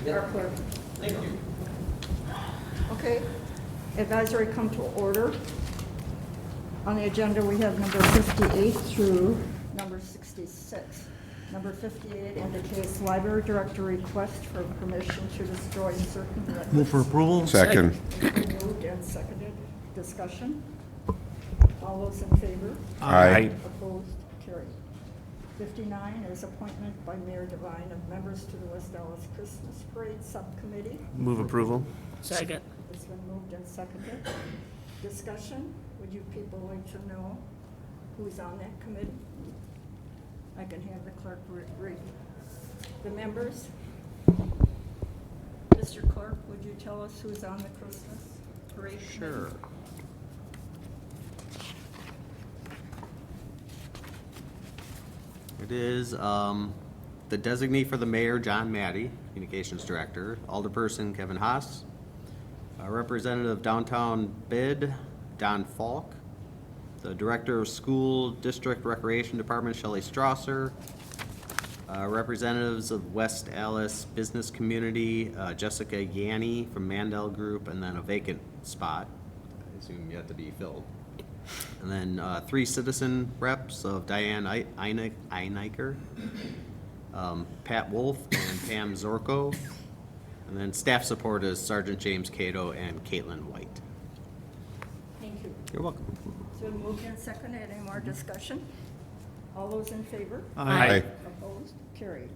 our clerk. Thank you. Okay, advisory come to order. On the agenda, we have number 58 through number 66. Number 58 indicates library director request for permission to destroy certain records. Move for approval? Second. It's been moved and seconded. Discussion? All those in favor? Aye. Opposed? Carried. 59 is appointment by Mayor Devine of members to the West Dallas Christmas Parade Subcommittee. Move approval? Second. It's been moved and seconded. Discussion? Would you people like to know who's on that committee? I can have the clerk read the members. Mr. Clerk, would you tell us who's on the Christmas Parade Committee? Sure. It is the designee for the mayor, John Matty, Communications Director, Alderperson Kevin Haas, Representative Downtown Bid, Don Falk, the Director of School District Recreation Department, Shelley Strasser, representatives of West Allis Business Community, Jessica Yanni from Mandel Group, and then a vacant spot, I assume yet to be filled. And then 3 citizen reps of Diane Einiker, Pat Wolf, and Pam Zorko. And then staff support is Sergeant James Cato and Caitlin White. Thank you. You're welcome. It's been moved and seconded. Any more discussion? All those in favor? Aye. Opposed? Carried.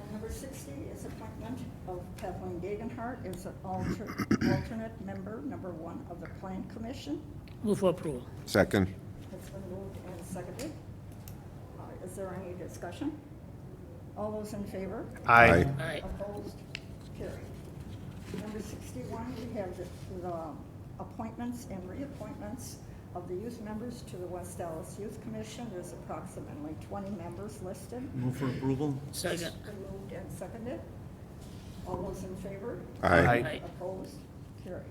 And number 60 is appointment of Kathleen Gegenhardt as an alternate member, number 1 of the Plan Commission. Move for approval. Second. It's been moved and seconded. Is there any discussion? All those in favor? Aye. Aye. Opposed? Carried. Number 61, we have the appointments and reappointments of the youth members to the West Dallas Youth Commission. There's approximately 20 members listed. Move for approval? Second. Been moved and seconded. All those in favor? Aye. Aye. Opposed? Carried.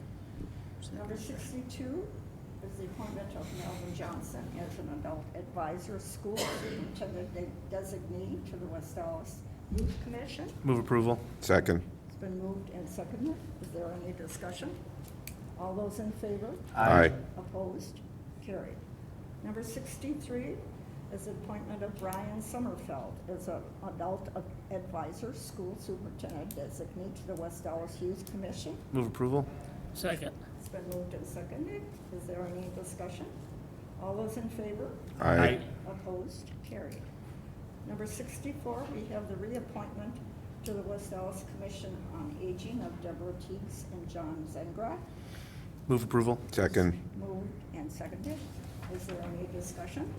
Number 62 is the appointment of Melvin Johnson as an adult advisor, school superintendent designee to the West Dallas Youth Commission. Move approval? Second. It's been moved and seconded. Is there any discussion? All those in favor? Aye. Opposed? Carried. Number 63 is the appointment of Brian Sommerfeld as an adult advisor, school superintendent designee to the West Dallas Youth Commission. Move approval? Second. It's been moved and seconded. Is there any discussion? All those in favor? Aye. Opposed? Carried. Number 64, we have the reappointment to the West Dallas Commission on Aging of Deborah Teagues and John Zengra. Move approval? Second. Moved and seconded. Is there any discussion?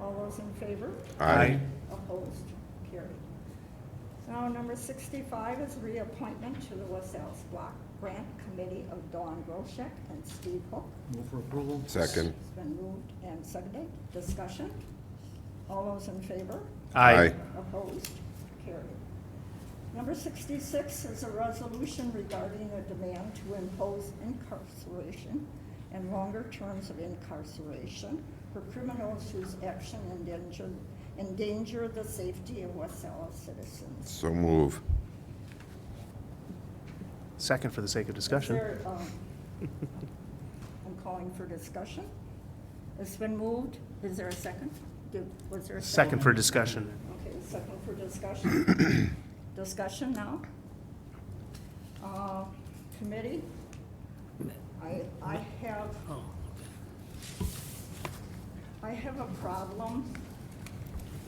All those in favor? Aye. Opposed? Carried. Now, number 65 is reappointment to the West Dallas Block Grant Committee of Dawn Groshek and Steve Hook. Move for approval? Second. It's been moved and seconded. Discussion? All those in favor? Aye. Opposed? Carried. Number 66 is a resolution regarding a demand to impose incarceration and longer terms of incarceration for criminals whose action endanger the safety of West Dallas citizens. So move. Second for the sake of discussion. Is there, I'm calling for discussion. It's been moved. Is there a second? Was there a second? Second for discussion. Okay, second for discussion. Discussion now. Committee, I have a problem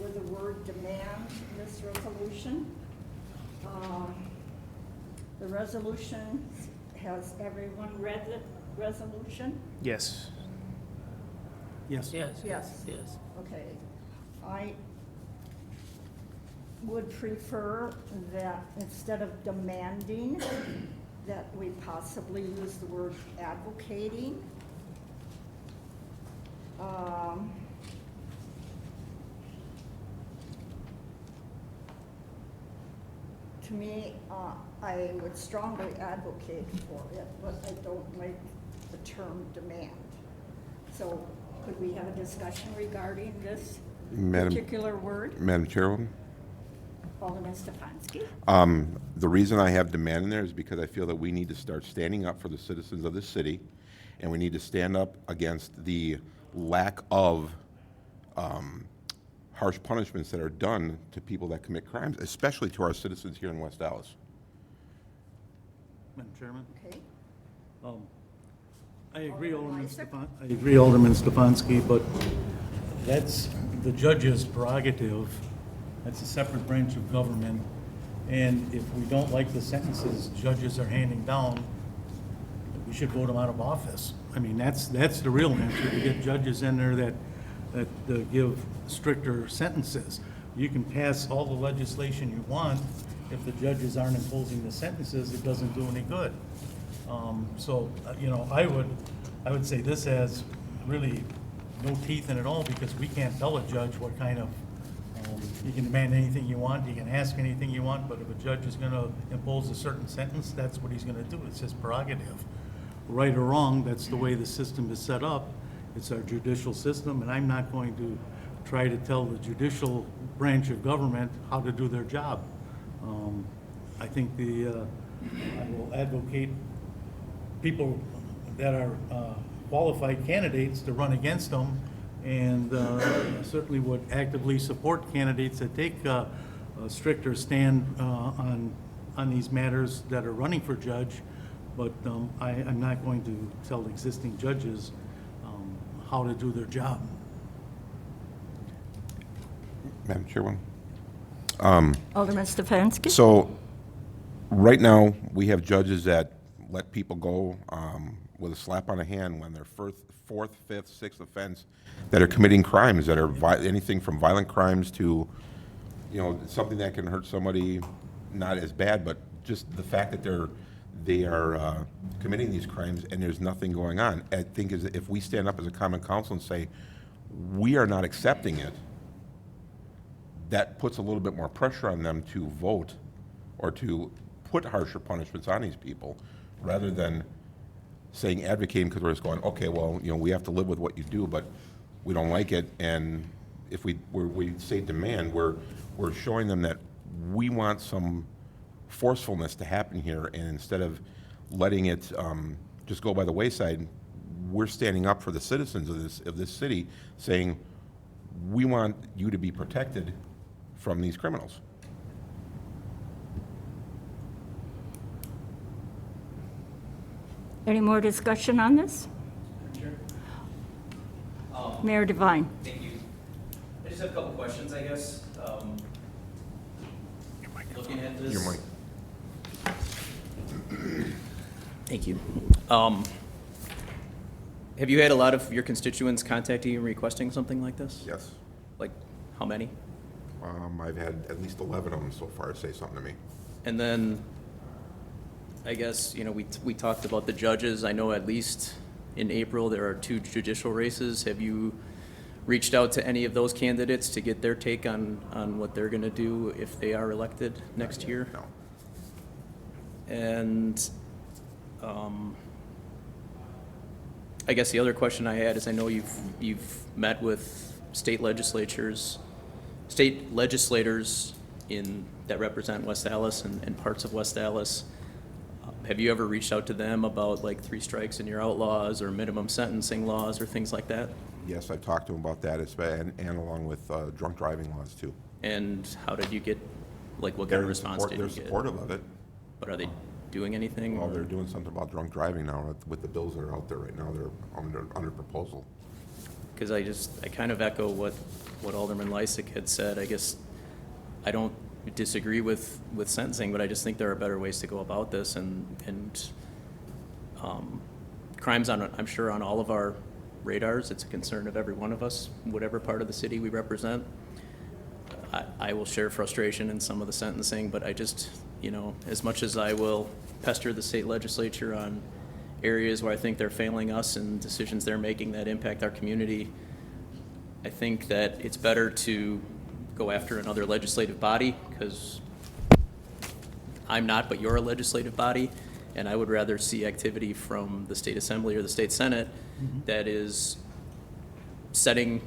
with the word demand in this resolution. The resolution, has everyone read the resolution? Yes. Yes. Yes. Yes. Yes. Okay. I would prefer that instead of demanding, that we possibly use the word advocating. To me, I would strongly advocate for it, but I don't like the term demand. So could we have a discussion regarding this Madam particular word? Chairwoman, Alderman Stefanski? The reason I have demand in there is because I feel that we need to start standing up for the citizens of this city, and we need to stand up against the lack of harsh punishments that are done to people that commit crimes, especially to our citizens here in West Dallas. Madam Chairman, Okay, I agree, Alderman Alderman Stefanski, but that's the judge's prerogative. That's a separate branch of government. And if we don't like the sentences judges are handing down, we should vote them out of office. I mean, that's the real answer, to get judges in there that give stricter sentences. You can pass all the legislation you want, if the judges aren't imposing the sentences, it doesn't do any good. I would say this has really no teeth in it all, because we can't tell a judge what kind of, you can demand anything you want, you can ask anything you want, but if a judge is gonna impose a certain sentence, that's what he's gonna do. It's his prerogative. Right or wrong, that's the way the system is set up. It's our judicial system, and I'm not going to try to tell the judicial branch of government how to do their job. I think I will advocate people that are qualified candidates to run against them, and certainly would actively support candidates that take a stricter stand on these matters that are running for judge. But I'm not going to tell existing judges how to do their job. Madam Chairwoman? Alderman Stefanski? So, right now, we have judges that let people go with a slap on the hand when they're fourth, fifth, sixth offense, that are committing crimes, that are anything from violent crimes to, something that can hurt somebody, not as bad, but just the fact that they are committing these crimes and there's nothing going on. I think if we stand up as a common council and say, we are not accepting it, that puts a little bit more pressure on them to vote or to put harsher punishments on these people, rather than saying advocating, because we're just going, okay, well, we have to live with what you do, but we don't like it. And if we say demand, we're showing them that we want some forcefulness to happen here, and instead of letting it just go by the wayside, we're standing up for the citizens of this city, saying we want you to be protected from these criminals. Any more discussion on this? Mayor Devine? Thank you. I just have a couple questions, I guess. Looking at this. Your mic. Thank you. Have you had a lot of your constituents contacting you and requesting something like this? Yes. Like, how many? I've had at least 11 of them so far say something to me. And then, I guess, we talked about the judges. I know at least in April, there are 2 judicial races. Have you reached out to any of those candidates to get their take on what they're gonna do if they are elected next year? No. And I guess the other question I had is, I know you've met with state legislators that represent West Dallas and parts of West Dallas. Have you ever reached out to them about like 3 strikes and you're outlaws or minimum sentencing laws or things like that? Yes, I've talked to them about that, and along with drunk driving laws too. And how did you get, like, what kind of response did you They're get? supportive of it. But are they doing anything? Well, or- they're doing something about drunk driving now with the bills that are out there right now. They're under proposal. Because I kind of echo what Alderman Lysick had said. I guess I don't disagree with sentencing, but I just think there are better ways to go about this, and crimes I'm sure on all of our radars. It's a concern of every one of us, whatever part of the city we represent. I will share frustration in some of the sentencing, but I just, as much as I will pester the state legislature on areas where I think they're failing us and decisions they're making that impact our community, I think that it's better to go after another legislative body, because I'm not, but you're a legislative body, and I would rather see activity from the state assembly or the state senate that is setting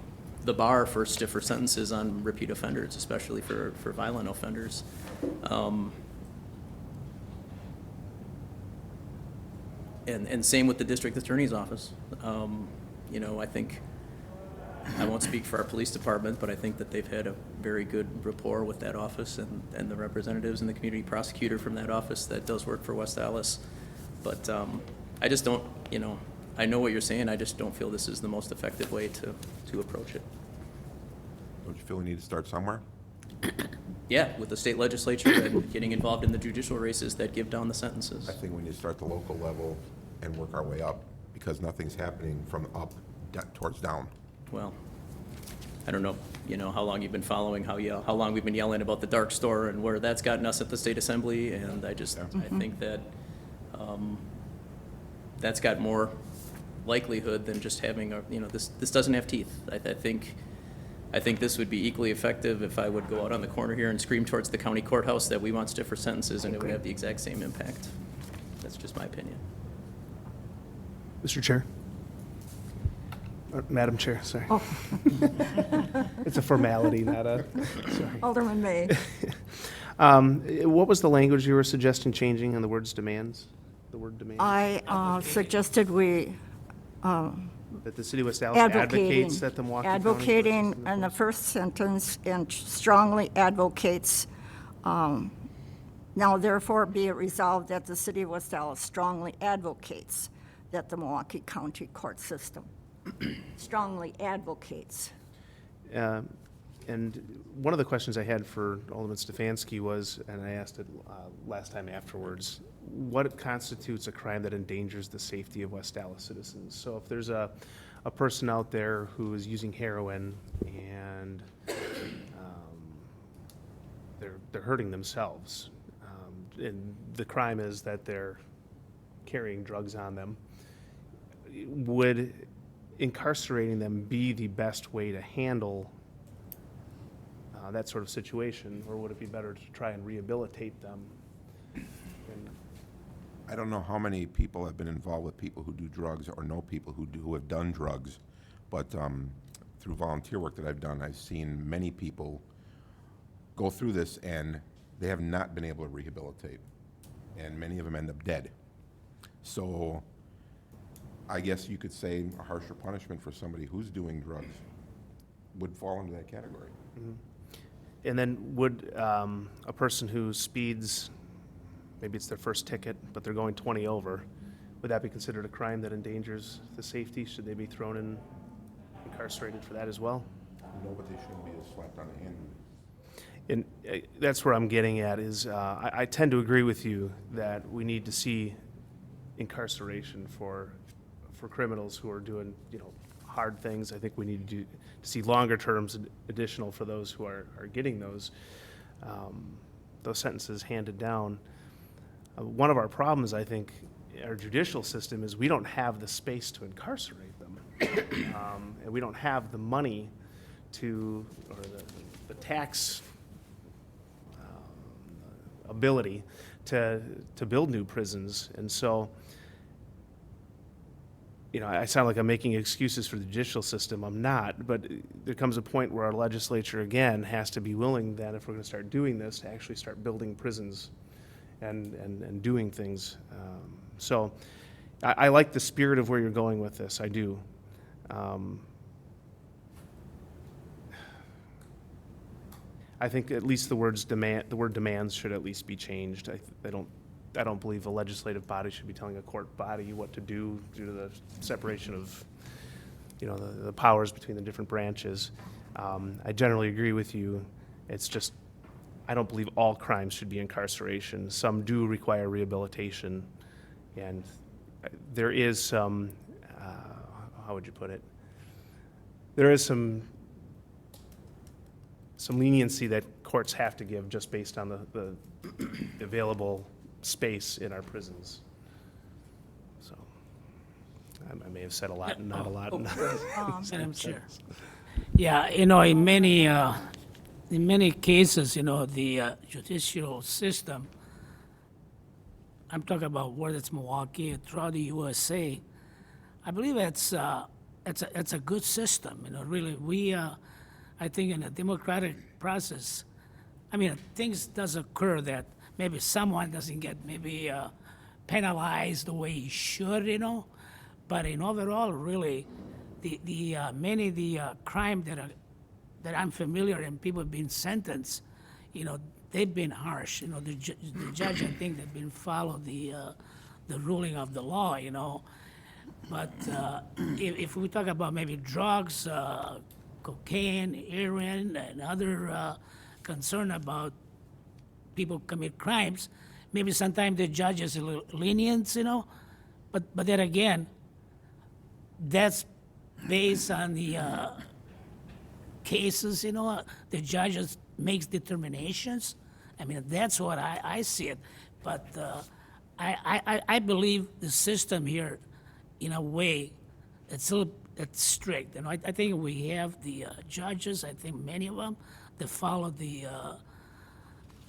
the bar for stiffer sentences on repeat offenders, especially for violent offenders. And same with the district attorney's office. You know, I think, I won't speak for our police department, but I think that they've had a very good rapport with that office and the representatives and the community prosecutor from that office that does work for West Allis. But I just don't, you know, I know what you're saying, I just don't feel this is the most effective way to approach it. Don't you feel we need to start somewhere? Yeah, with the state legislature and getting involved in the judicial races that give down the sentences. I think we need to start the local level and work our way up, because nothing's happening from up towards down. Well, I don't know, you know, how long you've been following, how long we've been yelling about the dark store and where that's gotten us at the state assembly, and I think that, that's got more likelihood than just having a, you know, this doesn't have teeth. I think this would be equally effective if I would go out on the corner here and scream towards the county courthouse that we want stiffer sentences, and it would have the exact same impact. That's just my opinion. Mr. Chair? Or Madam Chair, sorry. Oh. It's a formality, not a, sorry. Alderman May. What was the language you were suggesting changing on the words demands? The word demand? I suggested we That the city of West Allis advocating, advocates that the Milwaukee County Court advocating system in the enforce- first sentence and strongly advocates, now therefore be it resolved that the city of West Allis strongly advocates that the Milwaukee County court system strongly advocates. And one of the questions I had for Alderman Stefanski was, and I asked it last time afterwards, what constitutes a crime that endangers the safety of West Allis citizens? So if there's a person out there who is using heroin and they're hurting themselves, and the crime is that they're carrying drugs on them, would incarcerating them be the best way to handle that sort of situation, or would it be better to try and rehabilitate them? And I don't know how many people have been involved with people who do drugs or know people who have done drugs, but through volunteer work that I've done, I've seen many people go through this and they have not been able to rehabilitate, and many of them end up dead. So I guess you could say a harsher punishment for somebody who's doing drugs would fall into that category. And then would a person who speeds, maybe it's their first ticket, but they're going 20 over, would that be considered a crime that endangers the safety? Should they be thrown in, incarcerated for that as well? No, but they shouldn't be slapped on the hand. And that's where I'm getting at is, I tend to agree with you that we need to see incarceration for criminals who are doing, you know, hard things. I think we need to see longer terms additional for those who are getting those sentences handed down. One of our problems, I think, our judicial system is we don't have the space to incarcerate them. And we don't have the money to, or the tax ability to build new prisons. And so, you know, I sound like I'm making excuses for the judicial system. I'm not, but there comes a point where our legislature, again, has to be willing then, if we're going to start doing this, to actually start building prisons and doing things. So I like the spirit of where you're going with this. I do. I think at least the word demands should at least be changed. I don't believe a legislative body should be telling a court body what to do due to the separation of, you know, the powers between the different branches. I generally agree with you. It's just, I don't believe all crimes should be incarceration. Some do require rehabilitation, and there is some, how would you put it? There is some leniency that courts have to give just based on the available space in our prisons. So I may have said a lot and not a lot. Madam Chair. Yeah, you know, in many cases, you know, the judicial system, I'm talking about whether it's Milwaukee or throughout the USA, I believe it's a good system. You know, really, I think in a democratic process, I mean, things does occur that maybe someone doesn't get maybe penalized the way he should, you know. But in overall, really, many of the crime that I'm familiar and people have been sentenced, you know, they've been harsh. You know, the judge, I think, they've been follow the ruling of the law, you know. But if we talk about maybe drugs, cocaine, heroin, and other concern about people commit crimes, maybe sometimes the judge is a little lenient, you know. But then again, that's based on the cases, you know. The judges makes determinations. I mean, that's what I see it. But I believe the system here, in a way, it's strict. You know, I think we have the judges. I think many of them that follow the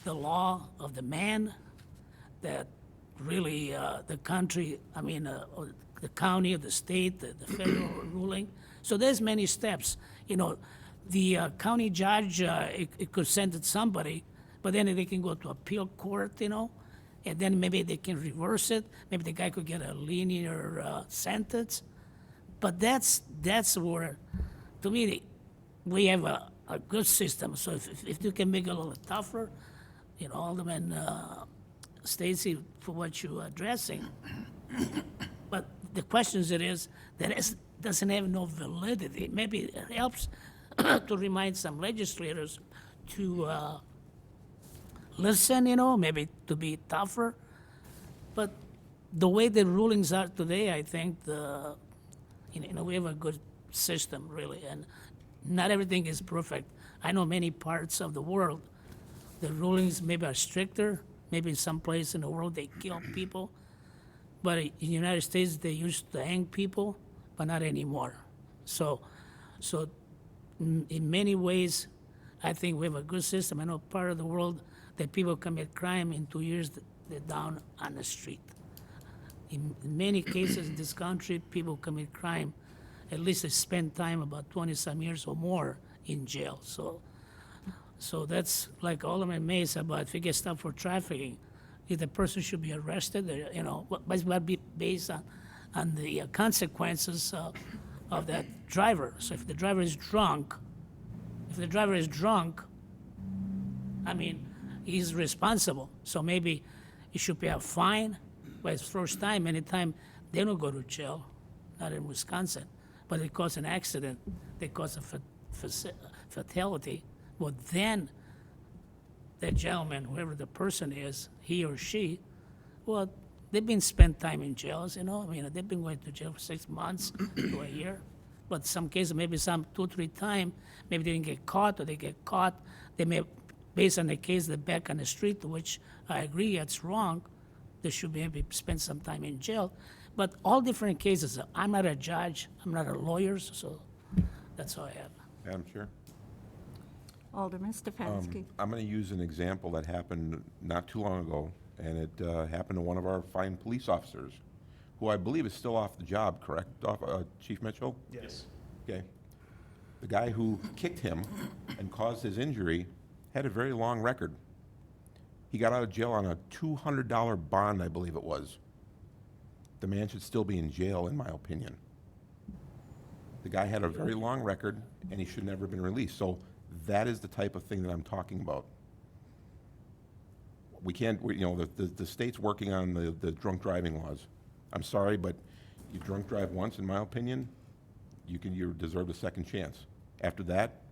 law of the man. That really the country. I mean, the county, the state, the federal ruling. So there's many steps. You know, the county judge it could sentence somebody, but then they can go to appeal court. You know. And then maybe they can reverse it. Maybe the guy could get a linear sentence. But that's where, to me, we have a good system. So if you can make it a little tougher, you know, Alderman Stacy, for what you're addressing. But the question is that it doesn't have no validity. Maybe it helps to remind some legislators to listen, you know, maybe to be tougher. But the way the rulings are today, I think you know, we have a good system, really, and not everything is perfect. I know many parts of the world, the rulings maybe are stricter. Maybe in some place in the world they kill people. But in the United States, they used to hang people, but not anymore. So in many ways, I think we have a good system. I know part of the world that people commit crime in 2 years, they're down on the street. In many cases in this country, people commit crime, at least they spend time about 20-some years or more in jail. So that's like Alderman Mays about if you get stopped for trafficking, if the person should be arrested, you know, but be based on the consequences of that driver. So if the driver is drunk, I mean, he's responsible. So maybe he should pay a fine. But it's first time, anytime they don't go to jail, not in Wisconsin, but they cause an accident, they cause a fatality. Well, then that gentleman, whoever the person is, he or she, well, they've been spent time in jails, you know. I mean, they've been going to jail for 6 months to a year. But some cases, maybe some 2 or 3 times, maybe they didn't get caught or they get caught. They may, based on the case, they're back on the street, which I agree, it's wrong. They should maybe spend some time in jail. But all different cases. I'm not a judge. I'm not a lawyer, so that's all I have. Madam Chair? Alderman Stefanski. I'm going to use an example that happened not too long ago, and it happened to one of our fine police officers, who I believe is still off the job, correct, Chief Mitchell? Yes. Okay. The guy who kicked him and caused his injury had a very long record. He got out of jail on a $200 bond, I believe it was. The man should still be in jail, in my opinion. The guy had a very long record, and he should never have been released. So that is the type of thing that I'm talking about. We can't, you know, the state's working on the drunk driving laws. I'm sorry, but you drunk drive once, in my opinion, you deserve a second chance. After that,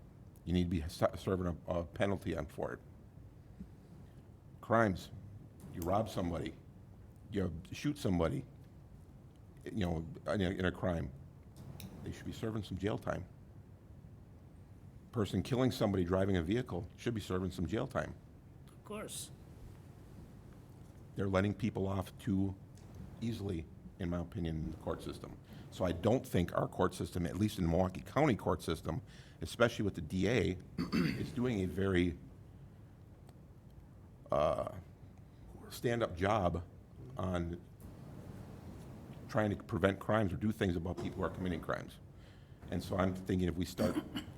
you need to be serving a penalty for it. Crimes, you rob somebody, you shoot somebody, you know, in a crime, they should be serving some jail time. Person killing somebody driving a vehicle should be serving some jail time. Of course. They're letting people off too easily, in my opinion, in the court system. So I don't think our court system, at least in the Milwaukee County court system, especially with the DA, is doing a very stand-up job on trying to prevent crimes or do things about people who are committing crimes. And so I'm thinking if we start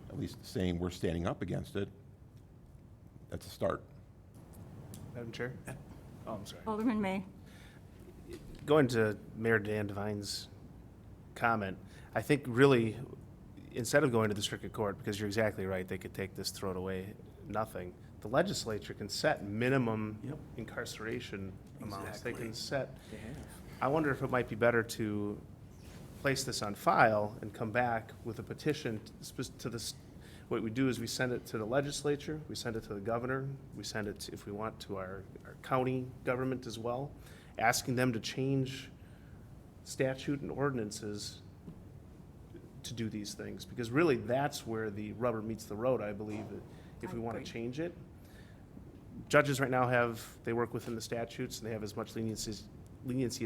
at least saying we're standing up against it, that's a start. Madam Chair? Oh, I'm sorry. Alderman May. going to Mayor Dan Devine's comment, I think really, instead of going to the circuit court, because you're exactly right, they could take this, throw it away, nothing. The legislature can set minimum Yep. incarceration amounts. They Exactly. can set, I wonder if it might be better to place this on file and come back with a petition to this. What we do is we send it to the legislature, we send it to the governor, we send it, if we want, to our county government as well, asking them to change statute and ordinances to do these things. Because really, that's where the rubber meets the road, I believe, if we want to change it. Judges right now they work within the statutes, and they have as much leniency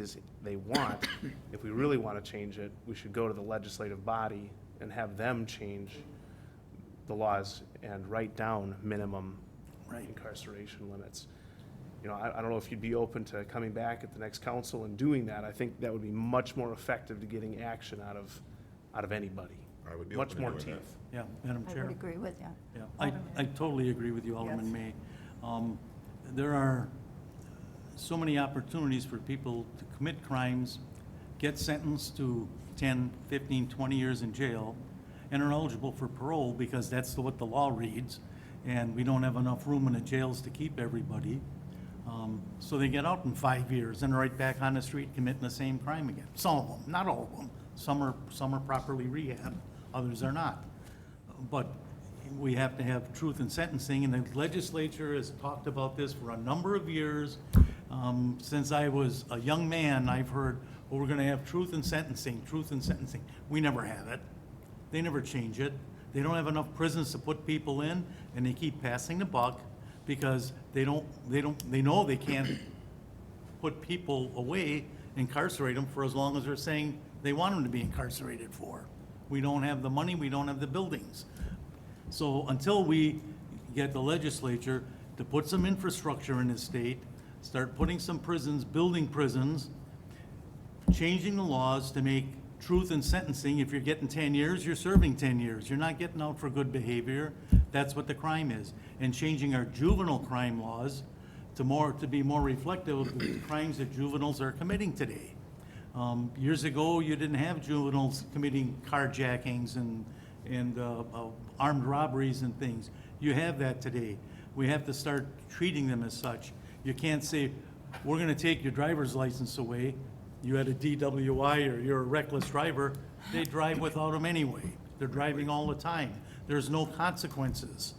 as they want. If we really want to change it, we should go to the legislative body and have them change the laws and write down minimum incarceration limits. You know, I don't know if you'd be open to coming back at the next council and doing that. I think that would be much more effective to getting action out of anybody. I would be Much open to more doing that. teeth. Yeah, Madam I Chair. would agree with that. Yeah, I totally agree with you, Alderman Yes. May. There are so many opportunities for people to commit crimes, get sentenced to 10, 15, 20 years in jail, and are eligible for parole because that's what the law reads, and we don't have enough room in the jails to keep everybody. So they get out in 5 years and are right back on the street committing the same crime again. Some of them, not all of them. Some are properly rehabbed, others are not. But we have to have truth in sentencing, and the legislature has talked about this for a number of years. Since I was a young man, I've heard, well, we're gonna have truth in sentencing, truth in sentencing. We never have it. They never change it. They don't have enough prisons to put people in, and they keep passing the buck because they know they can't put people away, incarcerate them for as long as they're saying they want them to be incarcerated for. We don't have the money, we don't have the buildings. So until we get the legislature to put some infrastructure in the state, start putting some prisons, building prisons, changing the laws to make truth in sentencing, if you're getting 10 years, you're serving 10 years. You're not getting out for good behavior. That's what the crime is. And changing our juvenile crime laws to be more reflective of the crimes that juveniles are committing today. Years ago, you didn't have juveniles committing carjackings and armed robberies and things. You have that today. We have to start treating them as such. You can't say, we're gonna take your driver's license away. You had a DWI or you're a reckless driver. They drive without them anyway. They're driving all the time. There's no consequences.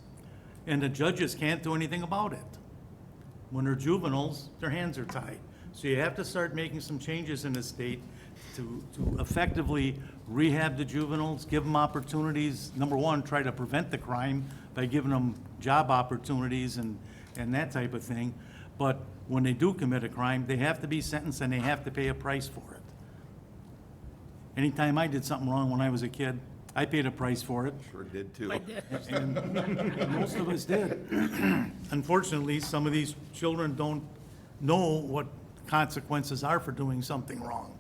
And the judges can't do anything about it. When they're juveniles, their hands are tied. So you have to start making some changes in the state to effectively rehab the juveniles, give them opportunities. Number one, try to prevent the crime by giving them job opportunities and that type of thing. But when they do commit a crime, they have to be sentenced and they have to pay a price for it. Anytime I did something wrong when I was a kid, I paid a price for it. Sure did too. And most of us did. Unfortunately, some of these children don't know what consequences are for doing something wrong.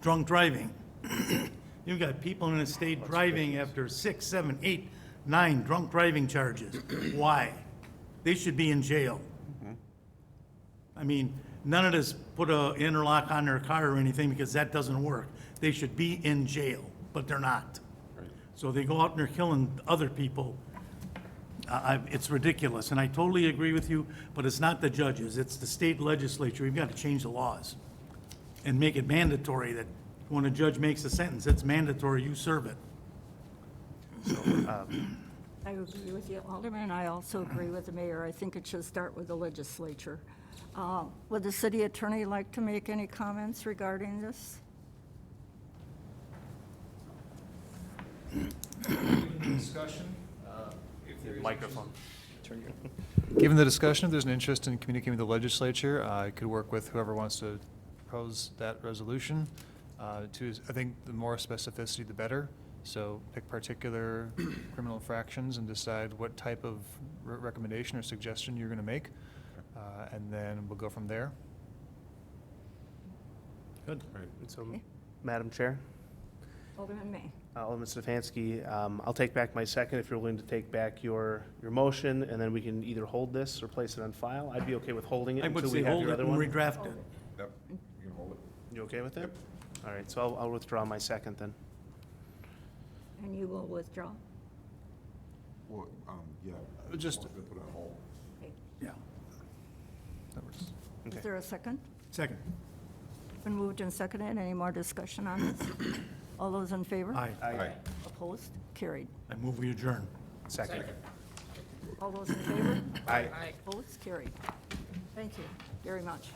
Drunk driving. You've got people in the state driving after 6, 7, 8, 9 drunk driving charges. Why? They should be in jail. I mean, none of this put a interlock on their car or anything because that doesn't work. They should be in jail, but they're not. So they go out and they're killing other people. It's ridiculous, and I totally agree with you, but it's not the judges, it's the state legislature. We've got to change the laws and make it mandatory that when a judge makes a sentence, it's mandatory you serve it. I agree with you, Alderman. I also agree with the mayor. I think it should start with the legislature. Would the city attorney like to make any comments regarding this? Given the discussion, if there is. Microphone. Given the discussion, if there's an interest in communicating with the legislature, I could work with whoever wants to propose that resolution. I think the more specificity, the better. So pick particular criminal infractions and decide what type of recommendation or suggestion you're going to make. And then we'll go from there. Good. And so, Okay. Madam Chair, Alderman May. Alderman Stefanski, I'll take back my second if you're willing to take back your motion, and then we can either hold this or place it on file. I'd be okay with holding it I would until we say have hold your it other and one. redraft it. Yep. You okay with that? All right, so I'll withdraw my second then. And you will withdraw? Well, yeah. Just- Put it on hold. Okay. Yeah. That works. Is Okay. there a second? Second. Been moved and seconded. Any more discussion on this? All those in favor? Aye. Aye. Opposed? Carried. I move we adjourn. Second. All those in favor? Aye. Opposed? Carried. Thank you very much.